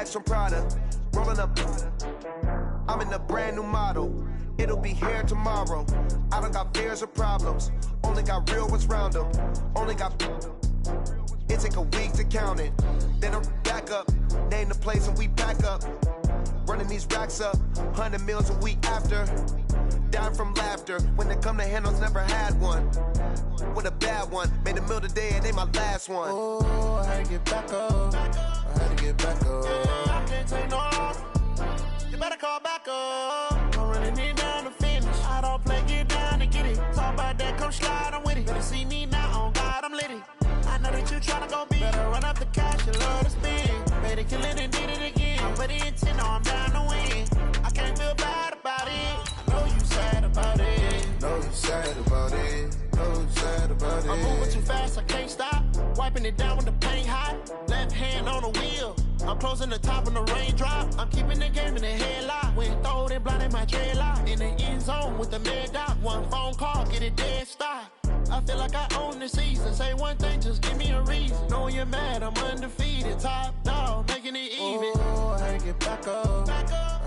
bags from Prada. Rolling up. I'm in a brand new model. It'll be here tomorrow. I don't got fears or problems. Only got real ones round them. Only got. It take a week to count it. Then I'm back up. Name the place and we back up. Running these racks up. 100 meals a week after. Down from laughter. When they come to handles, never had one. With a bad one. Made a meal today and ain't my last one. Oh, I had to get back up. I had to get back up. I can't take no loss. You better call back up. I'm running it down to finish. I don't play, get down to get it. Talk about that, come slide, I'm with it. Better see me now, on God, I'm litty. I know that you tryna go big. Better run up the cash, you love to spin. Made it, kill it, and did it again. I'm ready intent, no, I'm down to win. I can't feel bad about it. I know you sad about it. Know you sad about it. Know you sad about it. I'm moving too fast, I can't stop. Wiping it down with the paint hot. Left hand on the wheel. I'm closing the top when the raindrop. I'm keeping the game in the headlock. When throwed and blinded my dreadlock. In the end zone with the mad dot. One phone call, get it dead stop. I feel like I own the season. Say one thing, just give me a reason. Knowing you're mad, I'm undefeated. Top dog, making it even. Oh, I had to get back up. I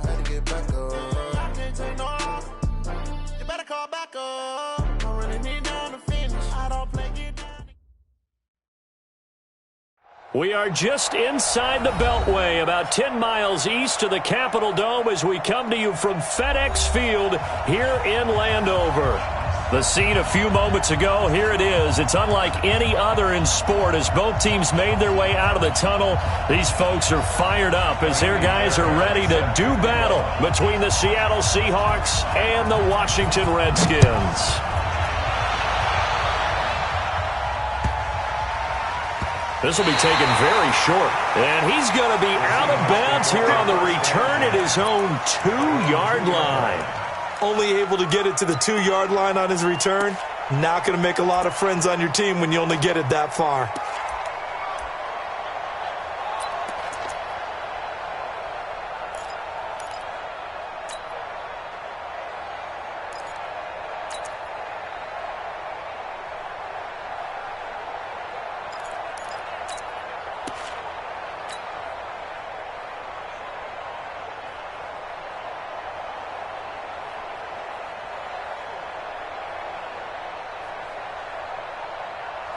had to get back up. I can't take no loss. You better call back up. I'm running it down to finish. I don't play, get down. We are just inside the Beltway, about 10 miles east of the Capitol Dome as we come to you from FedEx Field here in Landover. The scene a few moments ago, here it is. It's unlike any other in sport as both teams made their way out of the tunnel. These folks are fired up as their guys are ready to do battle between the Seattle Seahawks and the Washington Redskins. This will be taken very short. And he's going to be out of bounds here on the return at his own 2-yard line. Only able to get it to the 2-yard line on his return. Not going to make a lot of friends on your team when you only get it that far.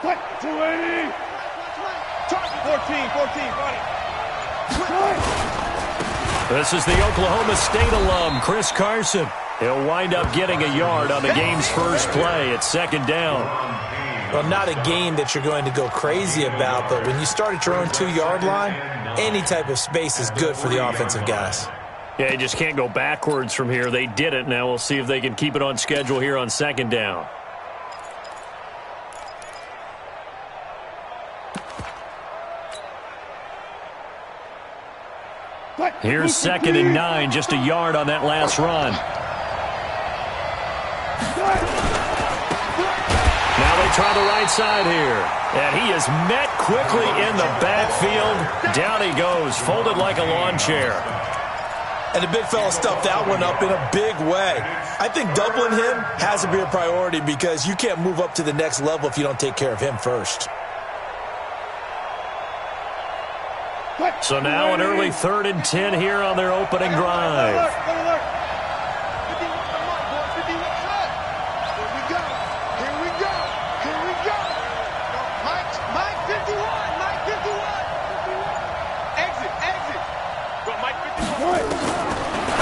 Quick, 280. 14, This is the Oklahoma State alum, Chris Carson. He'll wind up getting a yard on the game's first play at second down. Well, not a game that you're going to go crazy about, but when you start at your own 2-yard line, any type of space is good for the offensive guys. Yeah, you just can't go backwards from here. They did it. Now we'll see if they can keep it on schedule here on second down. Here's 2nd and 9, just a yard on that last run. Now they try the right side here. And he is met quickly in the backfield. Down he goes, folded like a lawn chair. And the big fella stuffed that one up in a big way. I think doubling him has to be a priority because you can't move up to the next level if you don't take care of him first. So now an early 3rd and 10 here on their opening drive.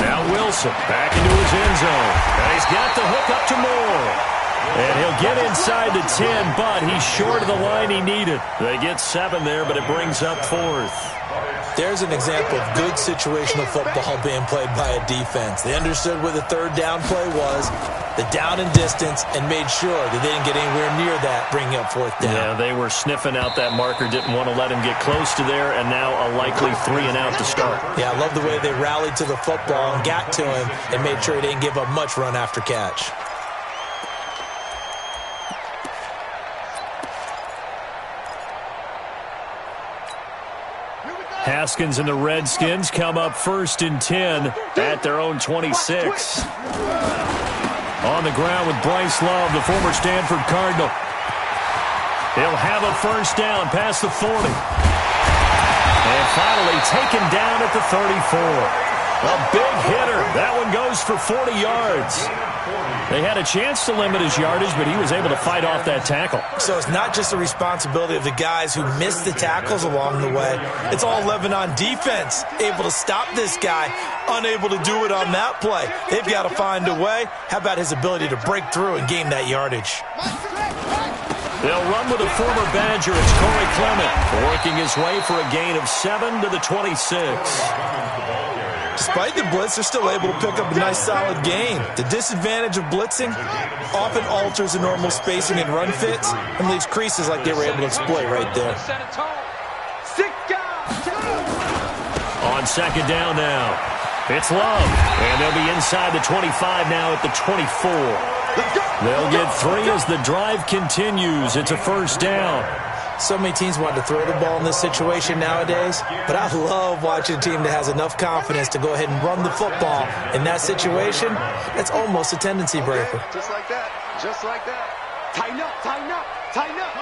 Now Wilson back into his end zone. And he's got the hook up to Moore. And he'll get inside the 10, but he's short of the line he needed. They get 7 there, but it brings up 4th. There's an example of good situational football being played by a defense. They understood where the 3rd down play was, the down and distance, and made sure that they didn't get anywhere near that, bringing up 4th down. Yeah, they were sniffing out that marker, didn't want to let him get close to there, and now a likely 3 and out to start. Yeah, I love the way they rallied to the football and got to him and made sure he didn't give up much run after catch. Haskins and the Redskins come up 1st and 10 at their own 26. On the ground with Bryce Love, the former Stanford Cardinal. He'll have a 1st down past the 40. And finally taken down at the 34. A big hitter. That one goes for 40 yards. They had a chance to limit his yardage, but he was able to fight off that tackle. So it's not just the responsibility of the guys who missed the tackles along the way. It's all 11 on defense, able to stop this guy, unable to do it on that play. They've got to find a way. How about his ability to break through and gain that yardage? They'll run with a former Badger. It's Corey Clement working his way for a gain of 7 to the 26. Despite the blitz, they're still able to pick up a nice solid gain. The disadvantage of blitzing often alters the normal spacing and run fits and leaves creases like they were able to exploit right there. On second down now, it's Love, and they'll be inside the 25 now at the 24. They'll get 3 as the drive continues. It's a first down. So many teams want to throw the ball in this situation nowadays, but I love watching a team that has enough confidence to go ahead and run the football. In that situation, that's almost a tendency breaker. Just like that. Just like that. Tighten up, tighten up, tighten up.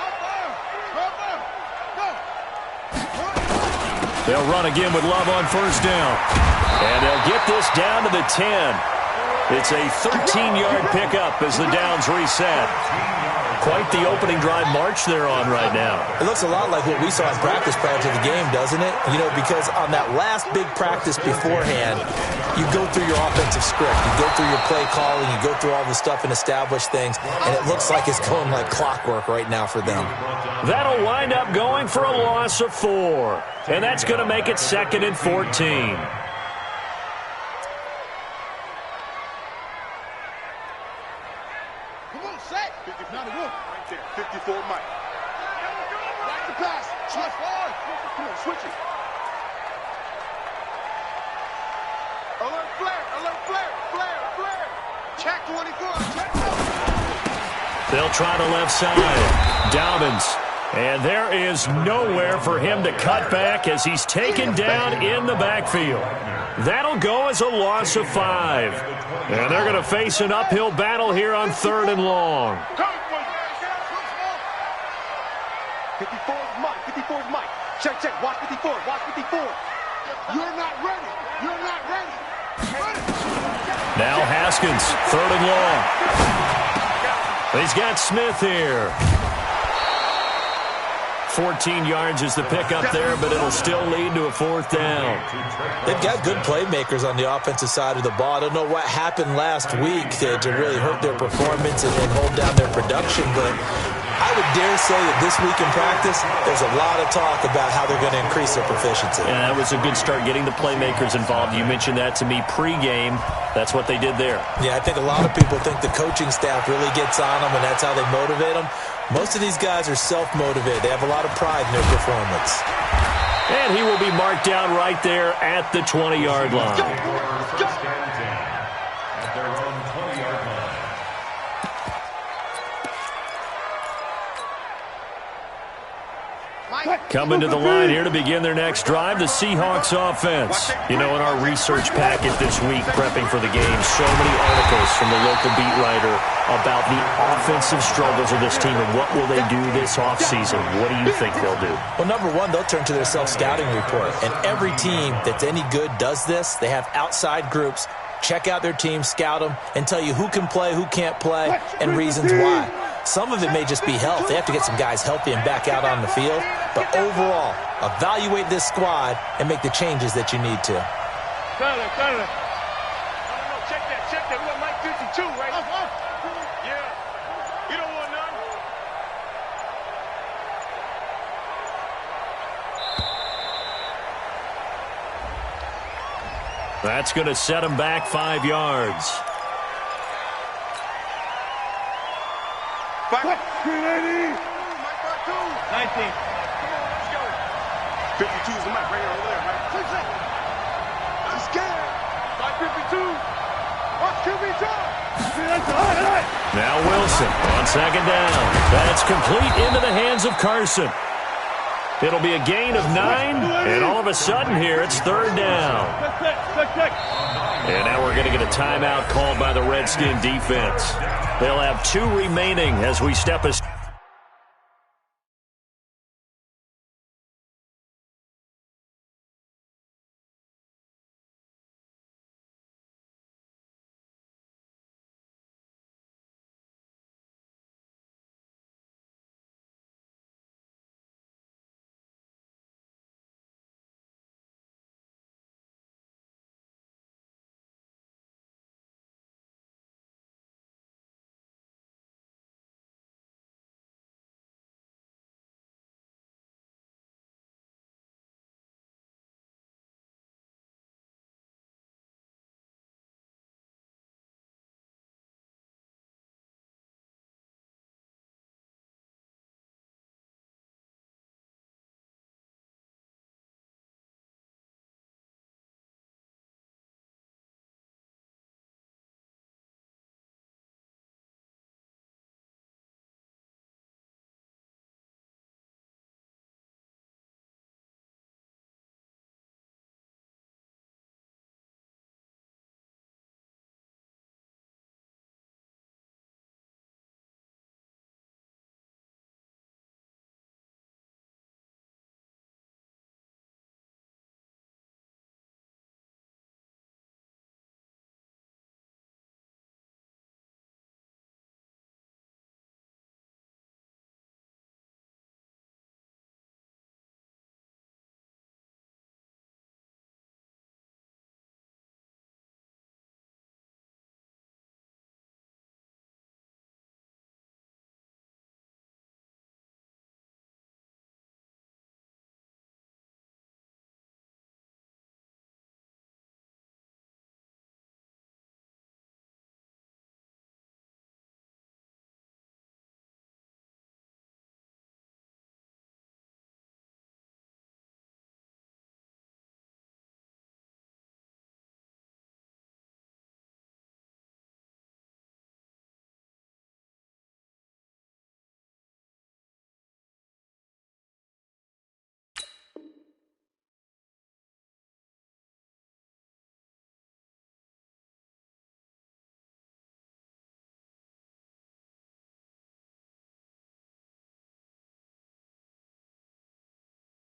They'll run again with Love on first down. And they'll get this down to the 10. It's a 13-yard pickup as the downs reset. Quite the opening drive march they're on right now. It looks a lot like what we saw in practice prior to the game, doesn't it? You know, because on that last big practice beforehand, you go through your offensive script. You go through your play calling. You go through all the stuff and establish things. And it looks like it's going like clockwork right now for them. That'll wind up going for a loss of 4. And that's going to make it 2nd and 14. Right there, 54 Mike. Back to pass. Switch forward. Come on, switch it. Alert flare, alert flare, flare, flare. Check 24, check 4. They'll try the left side. Dobbins. And there is nowhere for him to cut back as he's taken down in the backfield. That'll go as a loss of 5. And they're going to face an uphill battle here on 3rd and long. 54's Mike, 54's Mike. Check, check, watch 54, watch 54. You're not ready, you're not ready. Now Haskins, 3rd and long. He's got Smith here. 14 yards is the pickup there, but it'll still lead to a 4th down. They've got good playmakers on the offensive side of the ball. I don't know what happened last week to really hurt their performance and hold down their production, but I would dare say that this week in practice, there's a lot of talk about how they're going to increase their proficiency. Yeah, that was a good start getting the playmakers involved. You mentioned that to me pregame. That's what they did there. Yeah, I think a lot of people think the coaching staff really gets on them, and that's how they motivate them. Most of these guys are self-motivated. They have a lot of pride in their performance. And he will be marked down right there at the 20-yard line. Coming to the line here to begin their next drive, the Seahawks offense. You know, in our research packet this week, prepping for the game, so many articles from the local beat writer about the offensive struggles of this team and what will they do this offseason. What do you think they'll do? Well, number one, they'll turn to their self-scouting report. And every team that's any good does this. They have outside groups. Check out their team, scout them, and tell you who can play, who can't play, and reasons why. Some of it may just be health. They have to get some guys healthy and back out on the field. But overall, evaluate this squad and make the changes that you need to. Check that. We got Mike 52, right? Yeah. You don't want none. That's going to set him back 5 yards. 19. Come on, let's go. 52 is the mic right here over there, right? 6 seconds. I'm scared. 552. Watch QB talk. Now Wilson on second down. That's complete into the hands of Carson. It'll be a gain of 9, and all of a sudden here it's 3rd down. And now we're going to get a timeout called by the Redskin defense. They'll have 2 remaining as we step aside.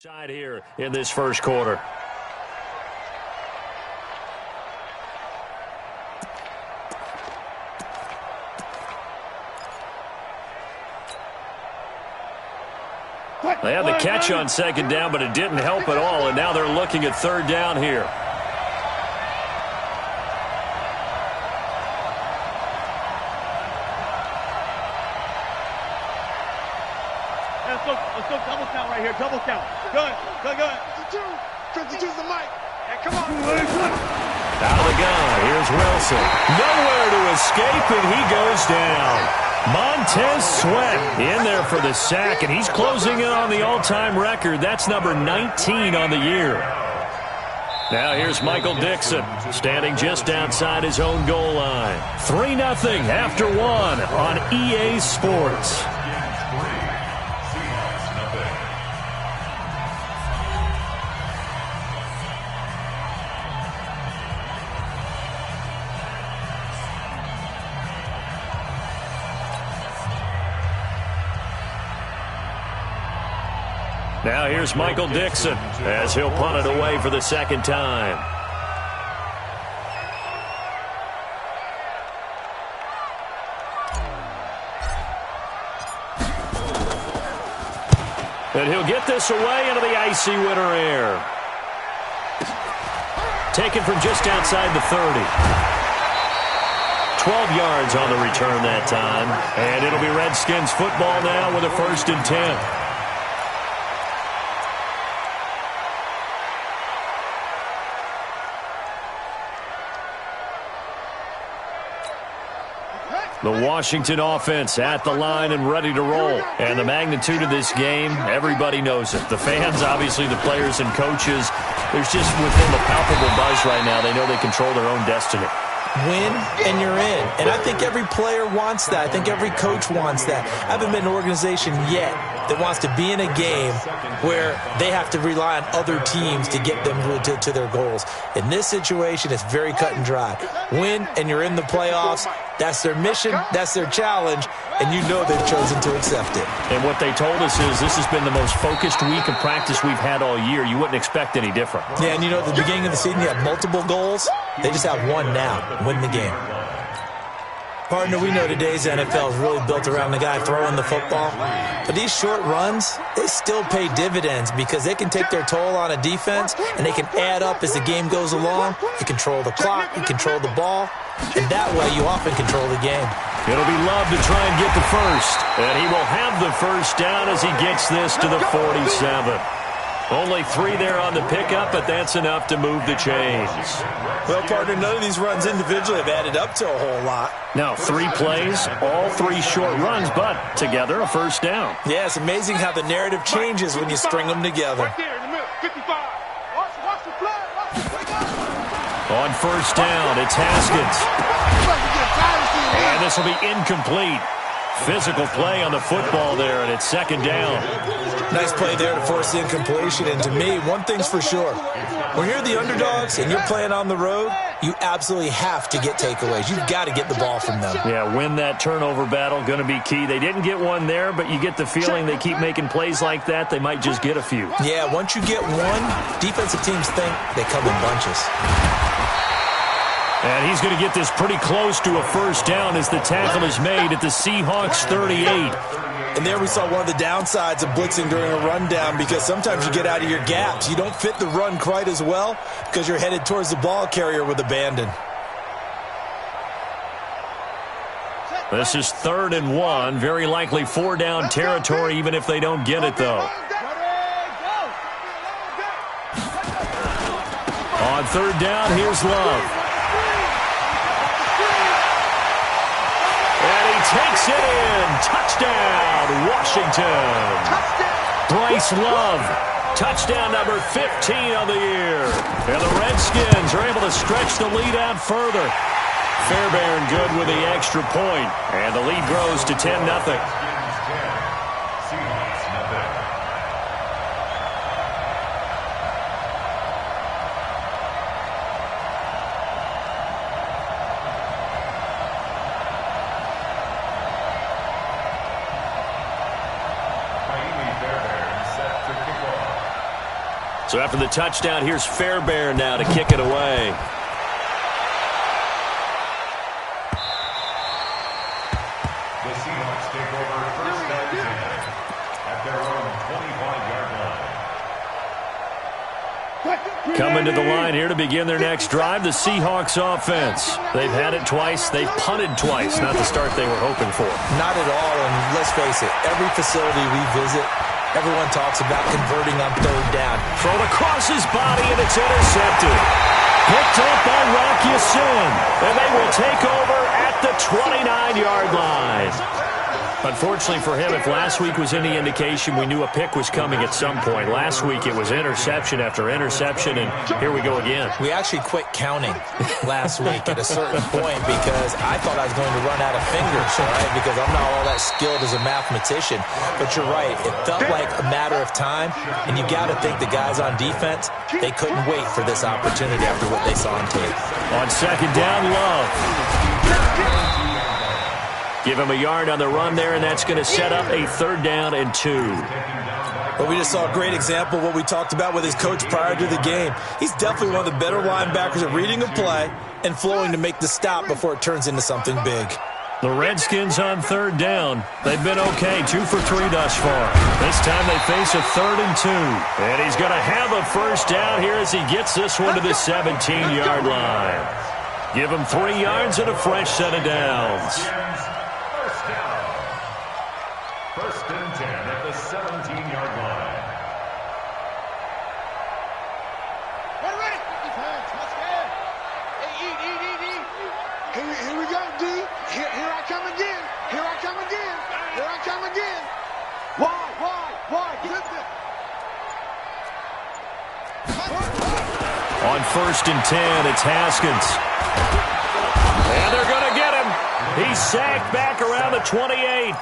Side here in this first quarter. They had the catch on second down, but it didn't help at all, and now they're looking at third down here. Let's go double count right here. Double count. Good. 52's the mic. Yeah, come on. Out of the gun. Here's Wilson. Nowhere to escape, and he goes down. Montez Sweat in there for the sack, and he's closing in on the all-time record. That's number 19 on the year. Now here's Michael Dixon, standing just outside his own goal line. 3-0 after 1 on EA Sports. Now here's Michael Dixon as he'll punt it away for the second time. And he'll get this away into the icy winter air. Taken from just outside the 30. 12 yards on the return that time. And it'll be Redskins football now with a 1st and 10. The Washington offense at the line and ready to roll. And the magnitude of this game, everybody knows it. The fans, obviously the players and coaches, there's just within the palpable buzz right now. They know they control their own destiny. Win, and you're in. And I think every player wants that. I think every coach wants that. I haven't been in an organization yet that wants to be in a game where they have to rely on other teams to get them to their goals. In this situation, it's very cut and dry. Win, and you're in the playoffs. That's their mission. That's their challenge. And you know they've chosen to accept it. And what they told us is this has been the most focused week of practice we've had all year. You wouldn't expect any different. Yeah, and you know, at the beginning of the season, you have multiple goals. They just have one now. Win the game. Partner, we know today's NFL is really built around the guy throwing the football. But these short runs, they still pay dividends because they can take their toll on a defense and they can add up as the game goes along. You control the clock, you control the ball, and that way you often control the game. It'll be Love to try and get the first, and he will have the first down as he gets this to the 47. Only 3 there on the pickup, but that's enough to move the chains. Well, partner, none of these runs individually have added up to a whole lot. Now, 3 plays, all 3 short runs, but together a first down. Yeah, it's amazing how the narrative changes when you string them together. Right there in the middle, 55. Watch the play. On first down, it's Haskins. And this will be incomplete. Physical play on the football there, and it's second down. Nice play there to force the incompletion. And to me, one thing's for sure. When you're the underdogs and you're playing on the road, you absolutely have to get takeaways. You've got to get the ball from them. Yeah, win that turnover battle, going to be key. They didn't get one there, but you get the feeling they keep making plays like that, they might just get a few. Yeah, once you get one, defensive teams think they come in bunches. And he's going to get this pretty close to a first down as the tackle is made at the Seahawks 38. And there we saw one of the downsides of blitzing during a rundown because sometimes you get out of your gaps. You don't fit the run quite as well because you're headed towards the ball carrier with abandon. This is 3rd and 1. Very likely 4-down territory even if they don't get it, though. On 3rd down, here's Love. Takes it in. Touchdown, Washington. Bryce Love. Touchdown number 15 on the year. And the Redskins are able to stretch the lead out further. Fairbairn good with the extra point. And the lead grows to 10-0. So after the touchdown, here's Fairbairn now to kick it away. The Seahawks take over first down 10 at their own 25-yard line. Coming to the line here to begin their next drive, the Seahawks offense. They've had it twice. They've punted twice. Not the start they were hoping for. Not at all, and let's face it, every facility we visit, everyone talks about converting on third down. Thrown across his body, and it's intercepted. Picked up by Madisyn, and they will take over at the 29-yard line. Unfortunately for him, if last week was any indication, we knew a pick was coming at some point. Last week it was interception after interception, and here we go again. We actually quit counting last week at a certain point because I thought I was going to run out of fingers, all right, because I'm not all that skilled as a mathematician. But you're right. It felt like a matter of time, and you got to think the guys on defense, they couldn't wait for this opportunity after what they saw on tape. On second down, Love. Give him a yard on the run there, and that's going to set up a 3rd down and 2. Well, we just saw a great example of what we talked about with his coach prior to the game. He's definitely one of the better linebackers at reading a play and flowing to make the stop before it turns into something big. The Redskins on 3rd down. They've been okay, 2 for 3 thus far. This time they face a 3rd and 2. And he's going to have a 1st down here as he gets this one to the 17-yard line. Give him 3 yards and a fresh set of downs. First and 10 at the 17-yard line. We're ready. Let's go. Hey, eat. Here we go, D. Here I come again. Here I come again. Here I come again. Why? Listen. On 1st and 10, it's Haskins. And they're going to get him. He's sacked back around the 28.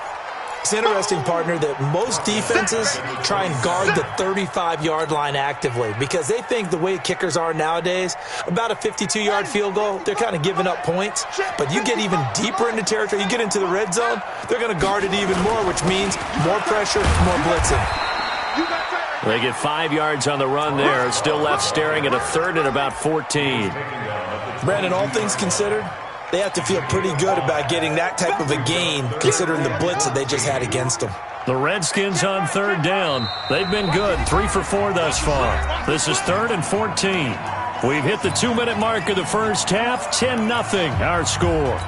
It's interesting, partner, that most defenses try and guard the 35-yard line actively because they think the way kickers are nowadays, about a 52-yard field goal, they're kind of giving up points. But you get even deeper into territory, you get into the red zone, they're going to guard it even more, which means more pressure, more blitzing. They get 5 yards on the run there. Still left staring at a 3rd and about 14. Brandon, all things considered, they have to feel pretty good about getting that type of a gain considering the blitz that they just had against them. The Redskins on 3rd down. They've been good, 3 for 4 thus far. This is 3rd and 14. We've hit the 2-minute mark of the first half, 10-0 our score.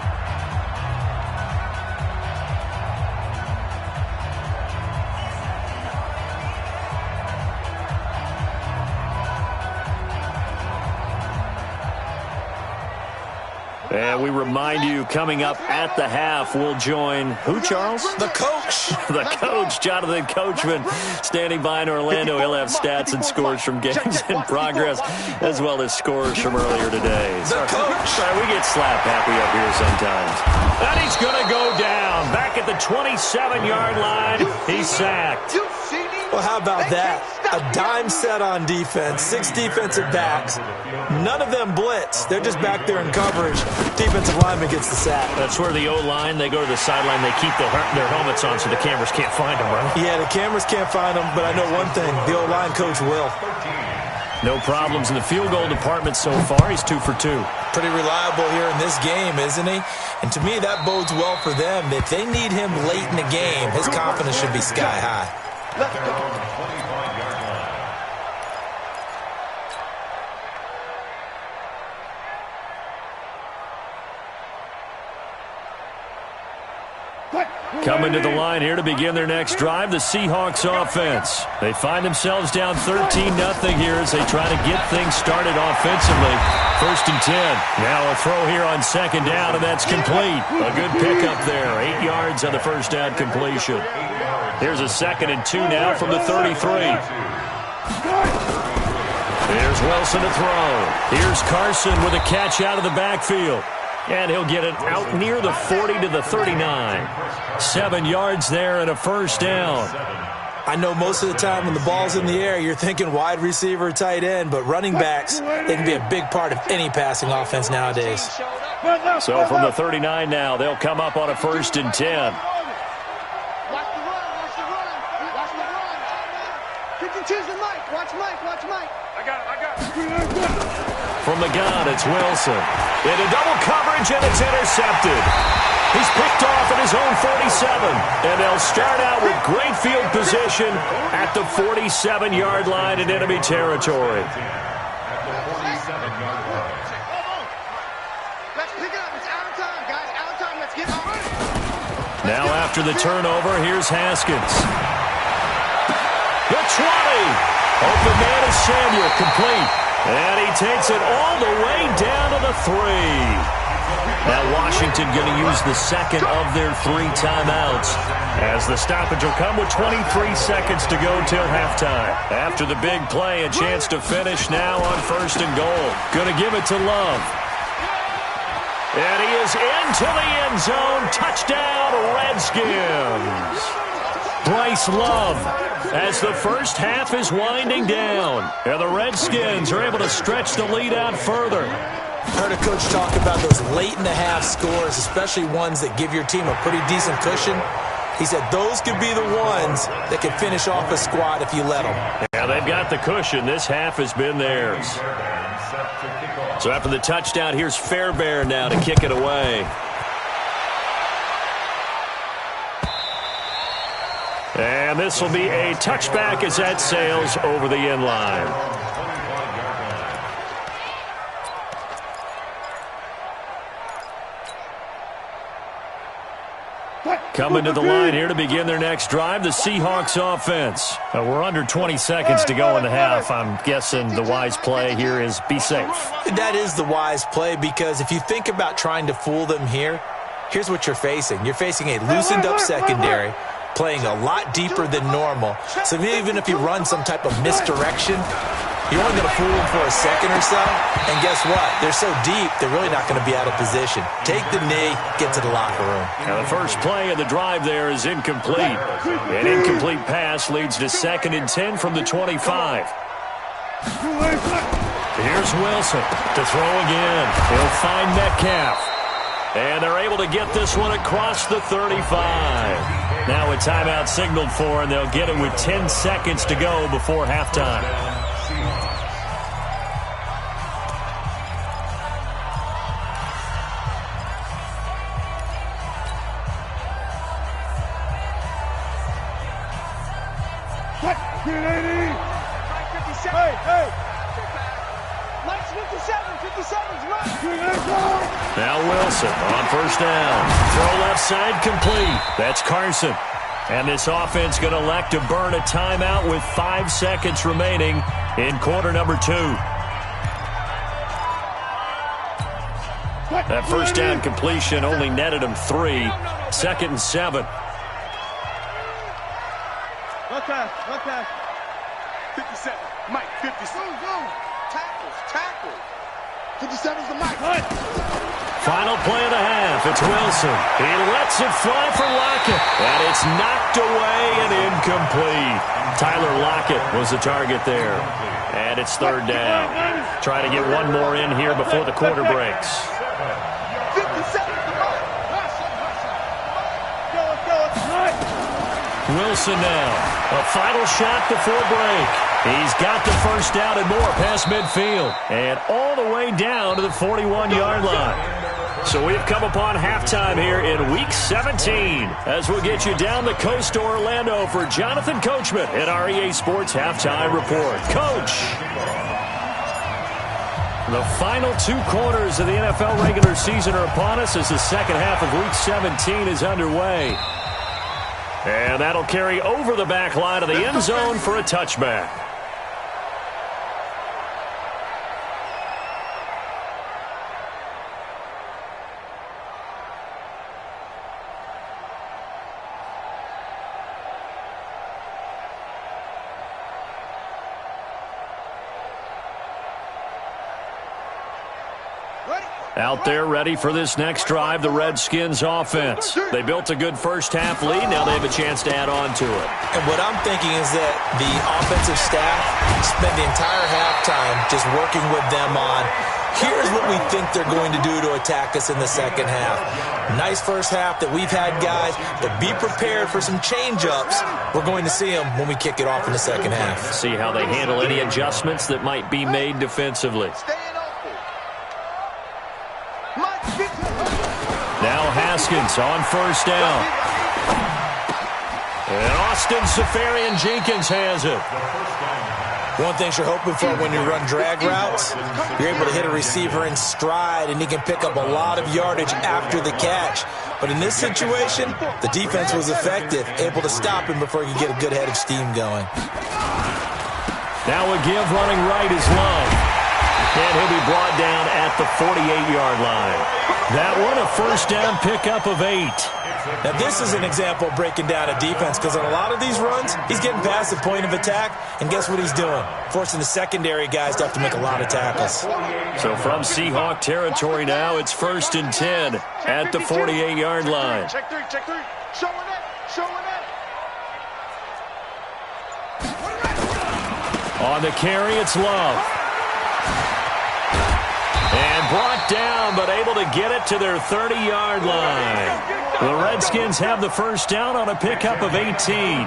And we remind you, coming up at the half, we'll join who, Charles? The coach. The coach, Jonathan Coachman, standing by in Orlando. He'll have stats and scores from games in progress, as well as scores from earlier today. The coach. Sorry, we get slap happy up here sometimes. And he's going to go down. Back at the 27-yard line, he's sacked. Well, how about that? A dime set on defense, 6 defensive backs. None of them blitz. They're just back there in coverage. Defensive lineman gets the sack. That's where the O-line, they go to the sideline, they keep their helmets on so the cameras can't find them, right? Yeah, the cameras can't find them, but I know one thing. The O-line coach will. No problems in the field goal department so far. He's 2 for 2. Pretty reliable here in this game, isn't he? And to me, that bodes well for them. If they need him late in the game, his confidence should be sky high. Let's go. 25-yard line. Coming to the line here to begin their next drive, the Seahawks offense. They find themselves down 13-0 here as they try to get things started offensively. 1st and 10. Now a throw here on 2nd down, and that's complete. A good pickup there. 8 yards on the 1st down completion. Here's a 2nd and 2 now from the 33. There's Wilson to throw. Here's Carson with a catch out of the backfield. And he'll get it out near the 40 to the 39. 7 yards there and a 1st down. I know most of the time when the ball's in the air, you're thinking wide receiver, tight end, but running backs, they can be a big part of any passing offense nowadays. So from the 39 now, they'll come up on a 1st and 10. Watch the run. 52's the Mike. Watch Mike. from the gun. It's Wilson. Into double coverage, and it's intercepted. He's picked off at his own 47. And they'll start out with great field position at the 47-yard line in enemy territory. At the 47-yard line. Let's pick it up. It's out of time, guys. Out of time. Let's get on it. Now after the turnover, here's Haskins. The 20. Open man is Samuel, complete. And he takes it all the way down to the 3. Now Washington going to use the second of their 3 timeouts, as the stoppage will come with 23 seconds to go till halftime. After the big play, a chance to finish now on 1st and goal. Going to give it to Love. And he is into the end zone. Touchdown, Redskins. Bryce Love, as the first half is winding down. And the Redskins are able to stretch the lead out further. Heard a coach talk about those late-in-the-half scores, especially ones that give your team a pretty decent cushion. He said those could be the ones that could finish off a squad if you let them. Yeah, they've got the cushion. This half has been theirs. So after the touchdown, here's Fairbairn now to kick it away. And this will be a touchback as that sails over the end line. Coming to the line here to begin their next drive, the Seahawks offense. We're under 20 seconds to go in the half. I'm guessing the wise play here is be safe. That is the wise play, because if you think about trying to fool them here, here's what you're facing. You're facing a loosened-up secondary, playing a lot deeper than normal. So even if you run some type of misdirection, you're only going to fool them for a second or so. And guess what? They're so deep, they're really not going to be out of position. Take the knee, get to the locker room. Now the first play of the drive there is incomplete. An incomplete pass leads to 2nd and 10 from the 25. Here's Wilson to throw again. He'll find Metcalf. And they're able to get this one across the 35. Now a timeout signaled for, and they'll get it with 10 seconds to go before halftime. Now Wilson on first down. Throw left side complete. That's Carson. And this offense going to elect to burn a timeout with 5 seconds remaining in quarter number 2. That first down completion only netted him 3. 2nd and 7. Okay. 57. Mike, 57. Tackles. 57's the Mike. Final play of the half. It's Wilson. He lets it fly for Lockett. And it's knocked away and incomplete. Tyler Lockett was the target there. And it's 3rd down. Try to get one more in here before the quarter breaks. 57's the Mike. Wilson now. A final shot before break. He's got the first down and more past midfield. And all the way down to the 41-yard line. So we've come upon halftime here in Week 17 as we'll get you down the coast to Orlando for Jonathan Coachman at our EA Sports Halftime Report. Coach! The final 2 quarters of the NFL regular season are upon us as the second half of Week 17 is underway. And that'll carry over the back line of the end zone for a touchback. Out there ready for this next drive, the Redskins offense. They built a good first half lead. Now they have a chance to add on to it. And what I'm thinking is that the offensive staff spent the entire halftime just working with them on, here's what we think they're going to do to attack us in the second half. Nice first half that we've had, guys, but be prepared for some change-ups. We're going to see them when we kick it off in the second half. See how they handle any adjustments that might be made defensively. Now Haskins on first down. And Austin Safarian-Jenkins has it. One thing you're hoping for when you run drag routes, you're able to hit a receiver in stride, and he can pick up a lot of yardage after the catch. But in this situation, the defense was effective, able to stop him before he could get a good head of steam going. Now a give running right is Love. And he'll be brought down at the 48-yard line. That one, a first down pickup of 8. Now, this is an example of breaking down a defense, because on a lot of these runs, he's getting past the point of attack, and guess what he's doing? Forcing the secondary guys to have to make a lot of tackles. So from Seahawk territory now, it's 1st and 10 at the 48-yard line. Check three. Showing it. On the carry, it's Love. And brought down, but able to get it to their 30-yard line. The Redskins have the first down on a pickup of 18.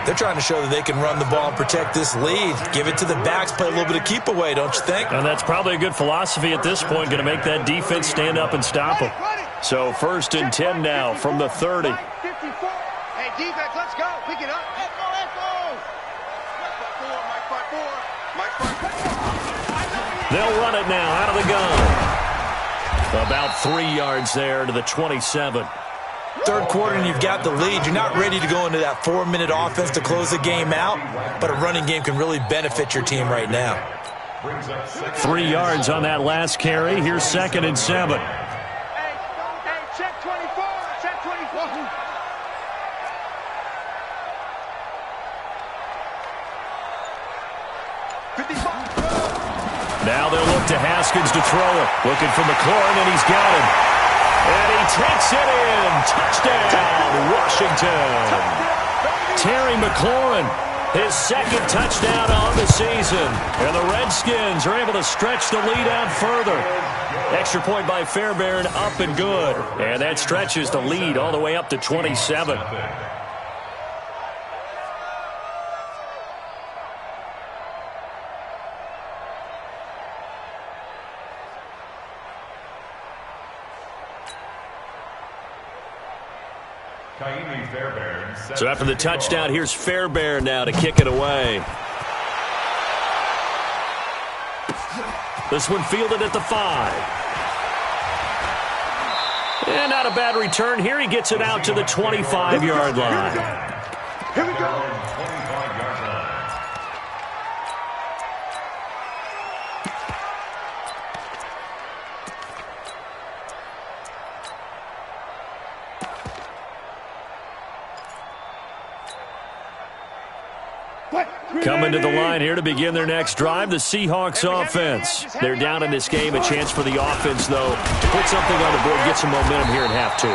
They're trying to show that they can run the ball and protect this lead. Give it to the backs, play a little bit of keep away, don't you think? And that's probably a good philosophy at this point, going to make that defense stand up and stop them. So 1st and 10 now from the 30. Hey, defense, let's go. Pick it up. Let's go. They'll run it now out of the gun. About 3 yards there to the 27. Third quarter and you've got the lead. You're not ready to go into that 4-minute offense to close the game out, but a running game can really benefit your team right now. 3 yards on that last carry. Here's 2nd and 7. Hey, check 24. Check 24. Now they'll look to Haskins to throw it. Looking for McLaurin, and he's got him. And he takes it in. Touchdown, Washington. Terry McLaurin, his 2nd touchdown on the season. And the Redskins are able to stretch the lead out further. Extra point by Fairbairn, up and good. And that stretches the lead all the way up to 27. So after the touchdown, here's Fairbairn now to kick it away. This one fielded at the 5. And not a bad return here. He gets it out to the 25-yard line. Here we go. Coming to the line here to begin their next drive, the Seahawks offense. They're down in this game. A chance for the offense, though, to put something on the board, get some momentum here in half 2.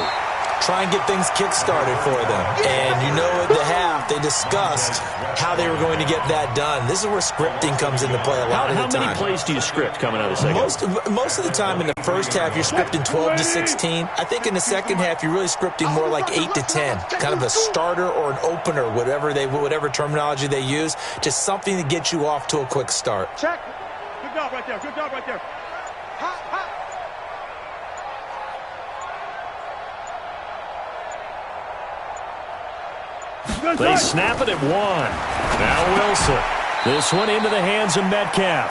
Try and get things kick-started for them. And you know at the half, they discussed how they were going to get that done. This is where scripting comes into play a lot of the time. How many plays do you script coming out of the second? Most of the time in the first half, you're scripting 12 to 16. I think in the second half, you're really scripting more like 8 to 10. Kind of a starter or an opener, whatever terminology they use. Just something to get you off to a quick start. Check. Good job right there. Good job right there. Hop, hop. They snap it at 1. Now Wilson. This one into the hands of Metcalf.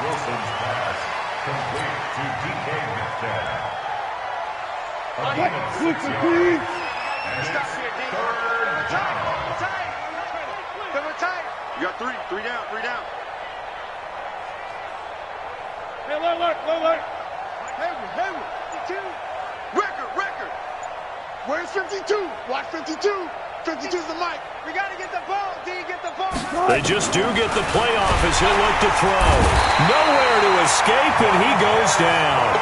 Wilson's pass complete to DK Metcalf. And it's 3rd down. You got 3. 3 down. 3 down. Hey, look. Hayward. 52. Record. Where's 52? Watch 52. 52's the mic. We got to get the ball, D. Get the ball. They just do get the playoff as he'll look to throw. Nowhere to escape, and he goes down.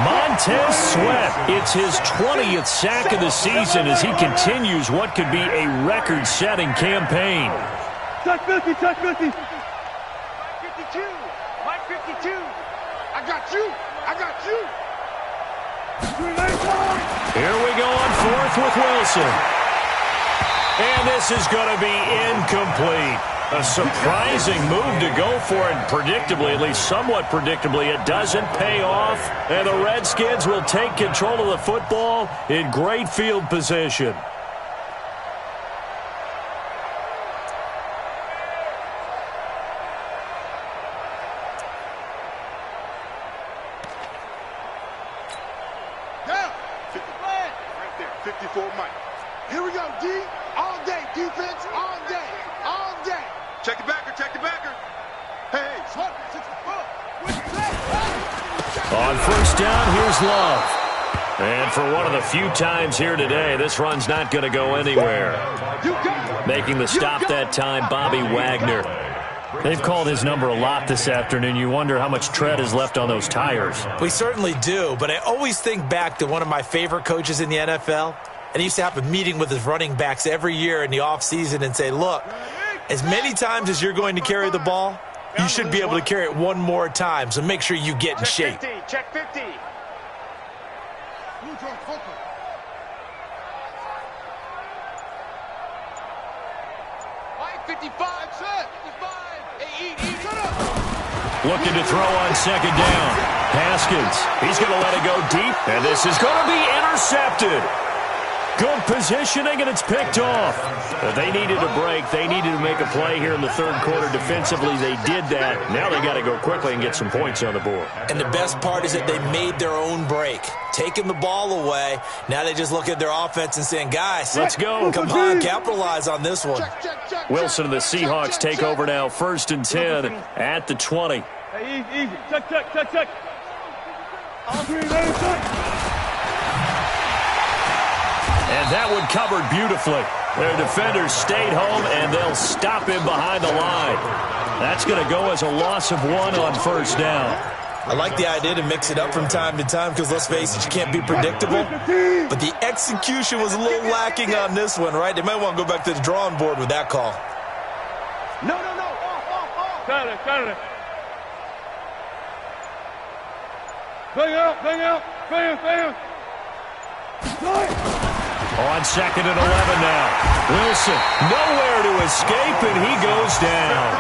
Montez Sweat, it's his 20th sack of the season as he continues what could be a record-setting campaign. Touch 50. Mike 52. I got you. Here we go on 4th with Wilson. And this is going to be incomplete. A surprising move to go for it, predictably, at least somewhat predictably. It doesn't pay off, and the Redskins will take control of the football in great field position. Down. 50 right there. 54 Mike. Here we go, D. All day. Defense all day. All day. Check the backer. Check the backer. Hey, slow. 64. On first down, here's Love. And for one of the few times here today, this run's not going to go anywhere. Making the stop that time, Bobby Wagner. They've called his number a lot this afternoon. You wonder how much tread is left on those tires. We certainly do, but I always think back to one of my favorite coaches in the NFL, and he used to have a meeting with his running backs every year in the offseason and say, look, as many times as you're going to carry the ball, you should be able to carry it one more time, so make sure you get in shape. Check 50. 55, set. 55. Looking to throw on second down. Haskins, he's going to let it go deep, and this is going to be intercepted. Good positioning, and it's picked off. They needed a break. They needed to make a play here in the third quarter defensively. They did that. Now they got to go quickly and get some points on the board. And the best part is that they made their own break, taking the ball away. Now they just look at their offense and saying, guys, let's go. Come on, capitalize on this one. Wilson and the Seahawks take over now, 1st and 10 at the 20. Hey, easy. Check. All three, ready, check. And that one covered beautifully. Their defenders stayed home, and they'll stop him behind the line. That's going to go as a loss of 1 on first down. I like the idea to mix it up from time to time because, let's face it, you can't be predictable. But the execution was a little lacking on this one, right? They might want to go back to the drawing board with that call. No. Off. Got it. Bang out. Bam. On 2nd and 11 now. Wilson, nowhere to escape, and he goes down.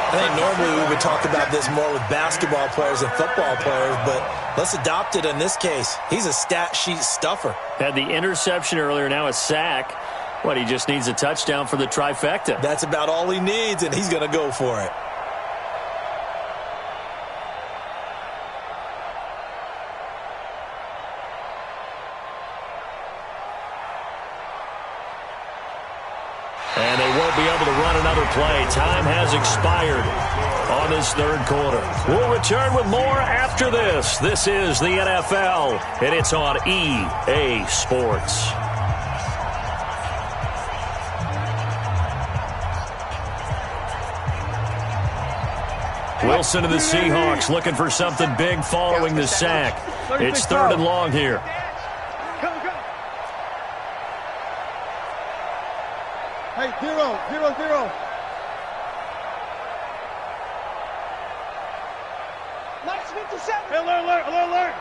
I think normally we would talk about this more with basketball players and football players, but let's adopt it in this case. He's a stat sheet stuffer. Had the interception earlier, now a sack. He just needs a touchdown for the trifecta. That's about all he needs, and he's going to go for it. And they won't be able to run another play. Time has expired on this third quarter. We'll return with more after this. This is the NFL, and it's on EA Sports. Wilson and the Seahawks looking for something big following the sack. It's 3rd and long here. Hey, 0. Nice 57. Alert.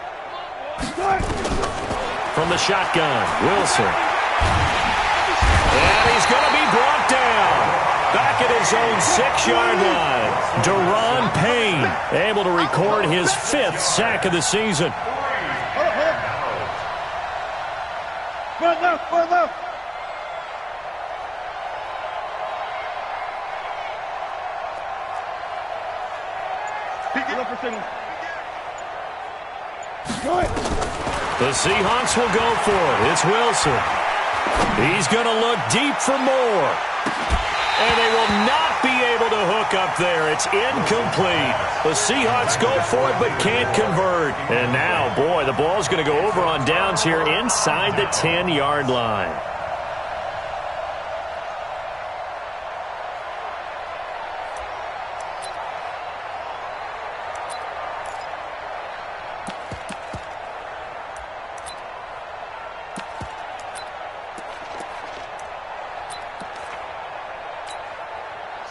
From the shotgun, Wilson. And he's going to be brought down. Back at his own 6-yard line. Deron Payne able to record his 5th sack of the season. Front left. The Seahawks will go for it. It's Wilson. He's going to look deep for more. And they will not be able to hook up there. It's incomplete. The Seahawks go for it but can't convert. And now, boy, the ball's going to go over on downs here inside the 10-yard line.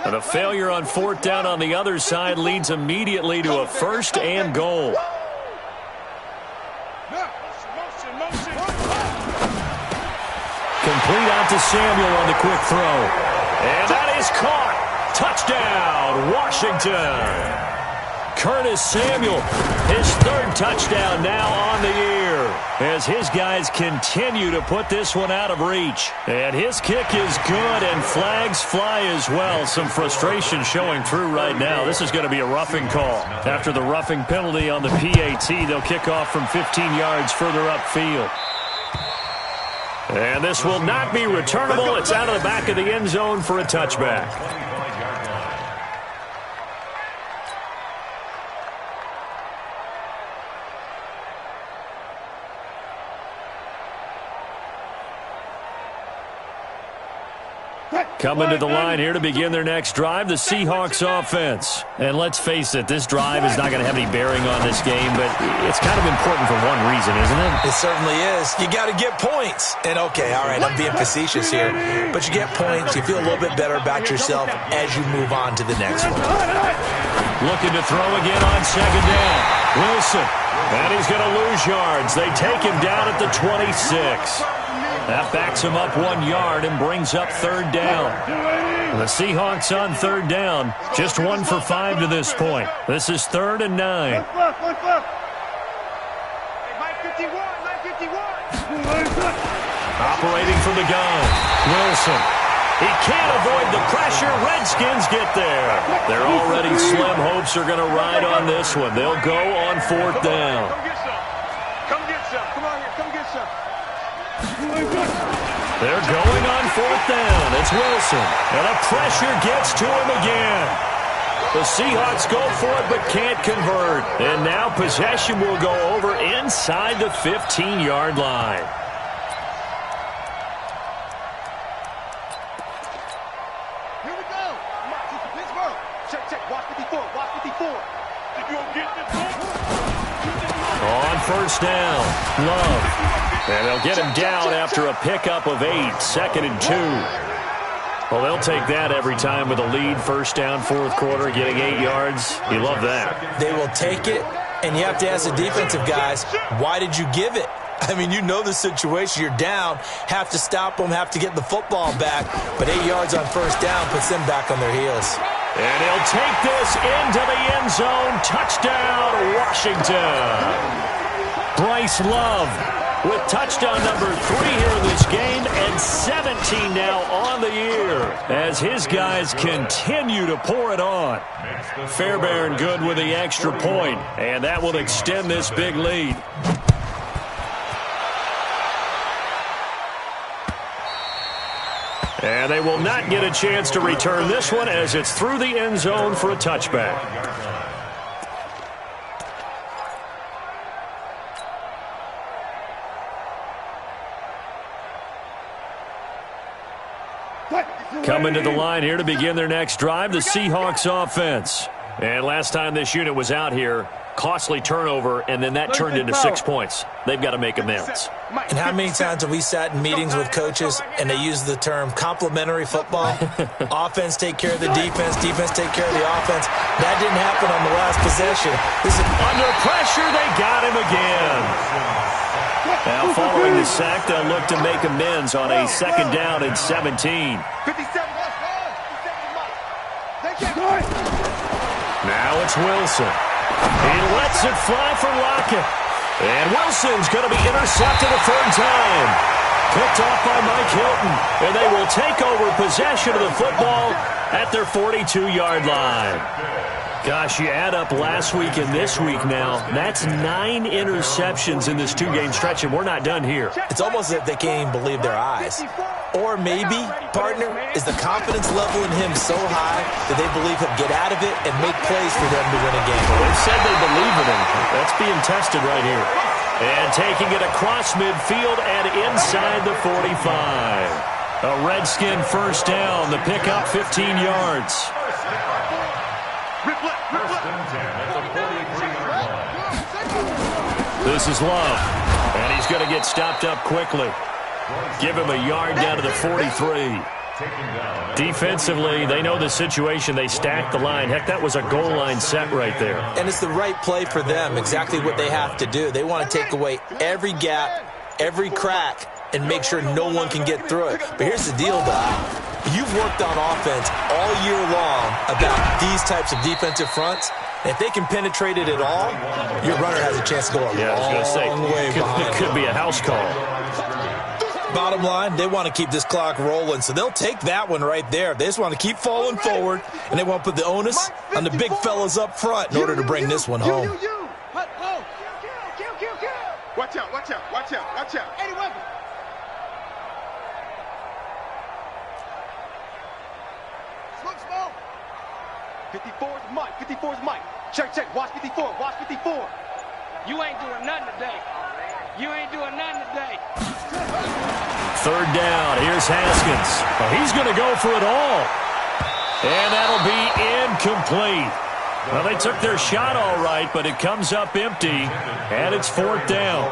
And a failure on 4th down on the other side leads immediately to a 1st and goal. Complete out to Samuel on the quick throw. And that is caught. Touchdown, Washington. Curtis Samuel, his third touchdown now on the year as his guys continue to put this one out of reach. And his kick is good, and flags fly as well. Some frustration showing through right now. This is going to be a roughing call. After the roughing penalty on the PAT, they'll kick off from 15 yards further upfield. And this will not be returnable. It's out of the back of the end zone for a touchback. Coming to the line here to begin their next drive, the Seahawks offense. And let's face it, this drive is not going to have any bearing on this game, but it's kind of important for one reason, isn't it? It certainly is. You got to get points. And okay, all right, I'm being facetious here, but you get points, you feel a little bit better about yourself as you move on to the next one. Looking to throw again on second down. Wilson, and he's going to lose yards. They take him down at the 26. That backs him up 1 yard and brings up third down. The Seahawks on third down, just 1 for 5 to this point. This is 3rd and 9. Operating from the gun, Wilson. He can't avoid the pressure. Redskins get there. Their already slim hopes are going to ride on this one. They'll go on 4th down. Come get some. Come on here. Come get some. They're going on 4th down. It's Wilson. And the pressure gets to him again. The Seahawks go for it but can't convert. And now possession will go over inside the 15-yard line. Here we go. Pittsburgh. Check. Watch 54. Watch 54. If you don't get this on 1st down, Love. And they'll get him down after a pickup of 8, 2nd and 2. Well, they'll take that every time with a lead, 1st down, 4th quarter, getting 8 yards. You love that. They will take it, and you have to ask the defensive guys, why did you give it? I mean, you know the situation. You're down, have to stop them, have to get the football back. But 8 yards on 1st down puts them back on their heels. And he'll take this into the end zone. Touchdown, Washington. Bryce Love with touchdown number 3 here in this game, and 17 now on the year as his guys continue to pour it on. Fairbairn good with the extra point, and that will extend this big lead. And they will not get a chance to return this one as it's through the end zone for a touchback. Coming to the line here to begin their next drive, the Seahawks offense. And last time this unit was out here, costly turnover, and then that turned into 6 points. They've got to make amends. And how many times have we sat in meetings with coaches and they use the term complementary football? Offense take care of the defense, defense take care of the offense. That didn't happen on the last possession. This is under pressure. They got him again. Now, following the sack, they'll look to make amends on a 2nd down and 17. Now it's Wilson. He lets it fly for Lockett. And Wilson's going to be intercepted a 3rd time. Picked off by Mike Hilton. And they will take over possession of the football at their 42-yard line. Gosh, you add up last week and this week now, that's 9 interceptions in this 2-game stretch, and we're not done here. It's almost as if they can't even believe their eyes. Or maybe, partner, is the confidence level in him so high that they believe he'll get out of it and make plays for them to win a game. They said they believe in him. That's being tested right here. And taking it across midfield and inside the 45. A Redskin 1st down, the pickup 15 yards. This is Love, and he's going to get stopped up quickly. Give him a yard down to the 43. Defensively, they know the situation. They stack the line. Heck, that was a goal line set right there. And it's the right play for them, exactly what they have to do. They want to take away every gap, every crack, and make sure no one can get through it. But here's the deal, though. You've worked on offense all year long about these types of defensive fronts. If they can penetrate it at all, your runner has a chance to go a long way behind. It could be a house call. Bottom line, they want to keep this clock rolling, so they'll take that one right there. They just want to keep falling forward, and they want to put the onus on the big fellas up front in order to bring this one home. Watch out, watch out, watch out, watch out. Eddie Weber. Smoke. 54 is Mike, 54 is Mike. Check, watch 54, watch 54. You ain't doing nothing today. You ain't doing nothing today. Third down. Here's Haskins. Well, he's going to go for it all. And that'll be incomplete. Well, they took their shot all right, but it comes up empty, and it's fourth down.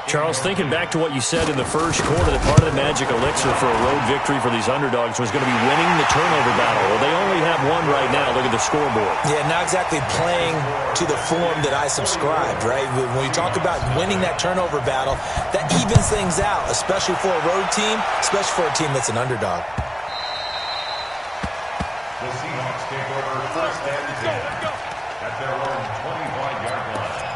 Charles, thinking back to what you said in the first quarter, that part of the magic elixir for a road victory for these underdogs was going to be winning the turnover battle. Well, they only have one right now. Look at the scoreboard. Yeah, not exactly playing to the form that I subscribed, right? When you talk about winning that turnover battle, that evens things out, especially for a road team, especially for a team that's an underdog. The Seahawks take over first and 10 at their own 25-yard line.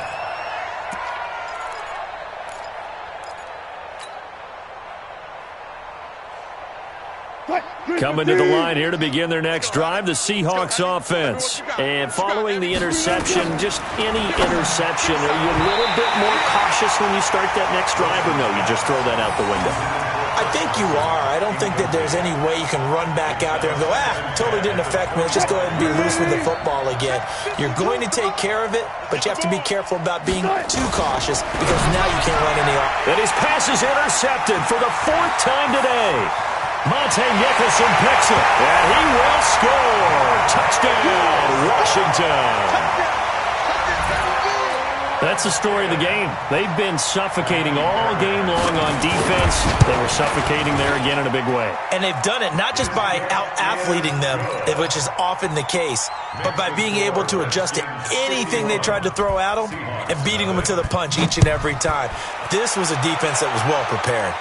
Coming to the line here to begin their next drive, the Seahawks offense. And following the interception, just any interception, are you a little bit more cautious when you start that next drive, or no, you just throw that out the window? I think you are. I don't think that there's any way you can run back out there and go, totally didn't affect me. Let's just go ahead and be loose with the football again. You're going to take care of it, but you have to be careful about being too cautious because now you can't run any off. And his pass is intercepted for the fourth time today. Monte Nicholson picks it, and he will score. Touchdown, Washington. That's the story of the game. They've been suffocating all game long on defense. They were suffocating there again in a big way. And they've done it not just by out-athleting them, which is often the case, but by being able to adjust to anything they tried to throw at them and beating them to the punch each and every time. This was a defense that was well prepared.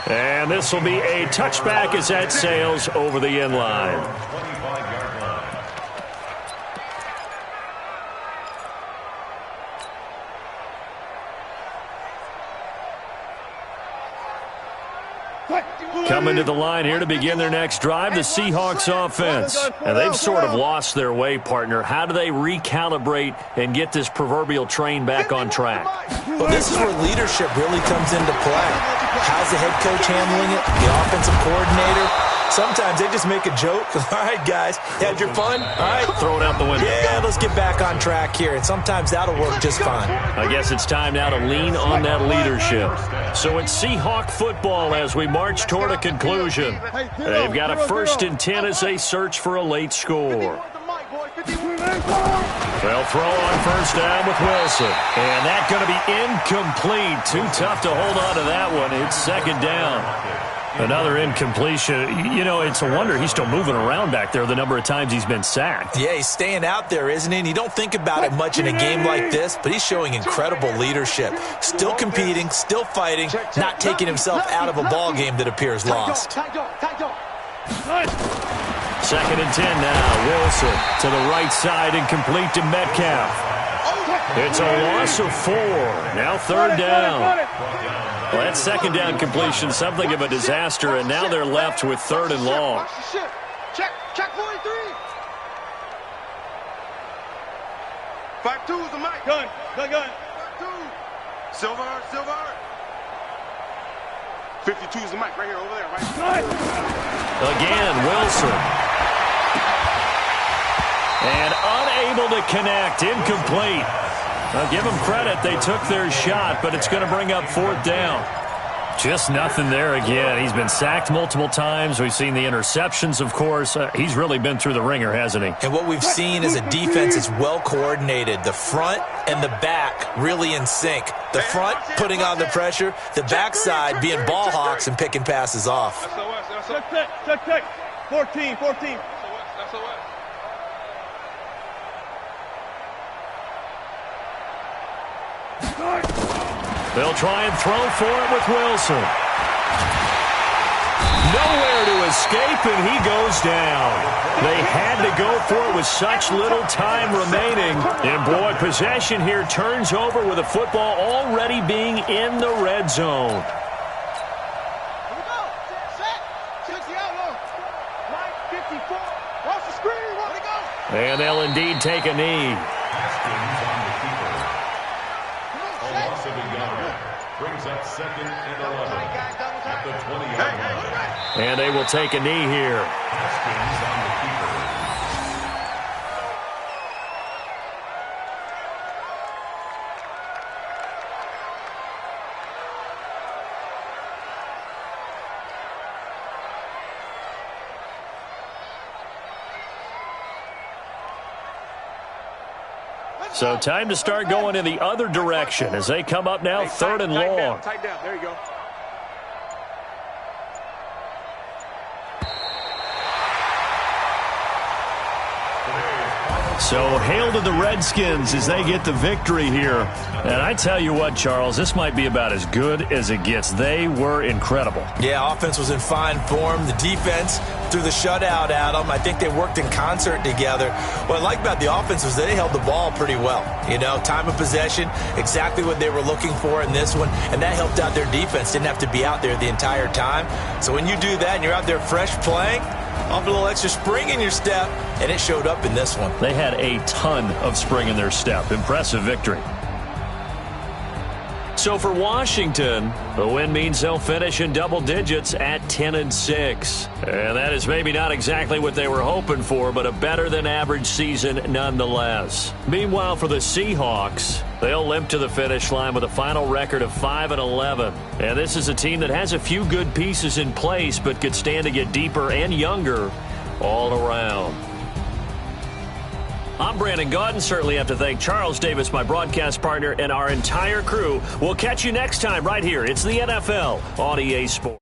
And this will be a touchback as that sails over the end line. 25-yard line. Coming to the line here to begin their next drive, the Seahawks offense. And they've sort of lost their way, partner. How do they recalibrate and get this proverbial train back on track? Well, this is where leadership really comes into play. How's the head coach handling it? The offensive coordinator? Sometimes they just make a joke. All right, guys, had your fun? All right. Throw it out the window. Yeah, let's get back on track here. And sometimes that'll work just fine. I guess it's time now to lean on that leadership. So it's Seahawk football as we march toward a conclusion. They've got a 1st and 10 as they search for a late score. They'll throw on first down with Wilson. And that's going to be incomplete. Too tough to hold on to that one. It's second down. Another incompletion. You know, it's a wonder he's still moving around back there the number of times he's been sacked. Yeah, he's staying out there, isn't he? And you don't think about it much in a game like this, but he's showing incredible leadership. Still competing, still fighting, not taking himself out of a ball game that appears lost. 2nd and 10 now. Wilson to the right side, incomplete to Metcalf. It's a loss of 4. Now 3rd down. Well, that 2nd down completion, something of a disaster, and now they're left with 3rd and long. Check 43. 5-2 is the mic. Gun. 5-2. Silver. 52 is the mic right here, over there, right? Again, Wilson. And unable to connect, incomplete. I'll give them credit. They took their shot, but it's going to bring up 4th down. Just nothing there again. He's been sacked multiple times. We've seen the interceptions, of course. He's really been through the ringer, hasn't he? And what we've seen is a defense that's well coordinated. The front and the back really in sync. The front putting on the pressure. The backside being ball hawks and picking passes off. Check. 14. They'll try and throw for it with Wilson. Nowhere to escape, and he goes down. They had to go for it with such little time remaining. And, boy, possession here turns over with the football already being in the red zone. And they'll indeed take a knee. Haskins on the keeper. A loss of a yard. Brings up 2nd and 11 at the 20-yard line. And they will take a knee here. Haskins on the keeper. So time to start going in the other direction as they come up now, 3rd and long. Tight down. There you go. So hail to the Redskins as they get the victory here. And I tell you what, Charles, this might be about as good as it gets. They were incredible. Yeah, offense was in fine form. The defense threw the shutout at them. I think they worked in concert together. What I like about the offense was they held the ball pretty well. You know, time of possession, exactly what they were looking for in this one, and that helped out their defense. Didn't have to be out there the entire time. So when you do that and you're out there fresh playing, off a little extra spring in your step, and it showed up in this one. They had a ton of spring in their step. Impressive victory. So for Washington, the win means they'll finish in double digits at 10-6. And that is maybe not exactly what they were hoping for, but a better than average season nonetheless. Meanwhile, for the Seahawks, they'll limp to the finish line with a final record of 5-11. And this is a team that has a few good pieces in place, but could stand to get deeper and younger all around. I'm Brandon Gaudin. Certainly have to thank Charles Davis, my broadcast partner, and our entire crew. We'll catch you next time right here. It's the NFL on EA Sports.